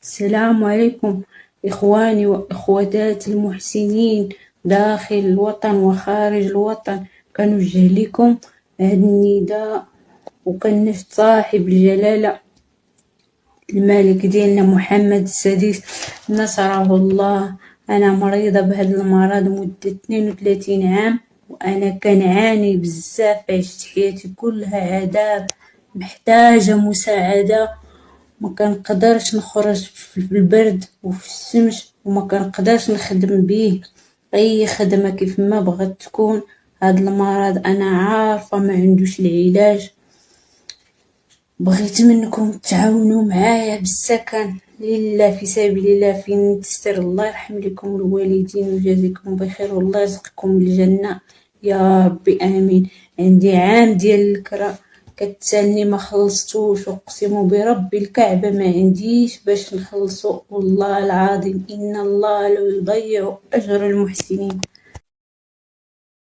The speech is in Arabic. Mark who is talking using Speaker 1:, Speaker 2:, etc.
Speaker 1: السلام عليكم إخواني وأخواتاتي المحسنين داخل الوطن وخارج الوطن. كنوجه لكم هذا النداء وكنشد صاحب الجلالة الملك ديالنا محمد السادس نصره الله. أنا مريضة بهذا المرض مدة 32 عام، وأنا كنعاني بزاف، عشت حياتي كلها عذاب، محتاجة مساعدة. ما كنقدرش نخرج في البرد وفي الشمس، وما كنقدرش نخدم به اي خدمه كيف ما بغات تكون. هذا المرض انا عارفه ما عندوش العلاج. بغيت منكم تعاونوا معايا بالسكن لله في سبيل الله، فين تستر. الله يرحم لكم الوالدين ويجازيكم بخير والله يرزقكم الجنه يا ربي امين. عندي عام ديال الكرا كتسالني ما خلصتوش، اقسم برب الكعبه ما عنديش باش نخلصو، والله العظيم ان الله لا يضيع اجر المحسنين.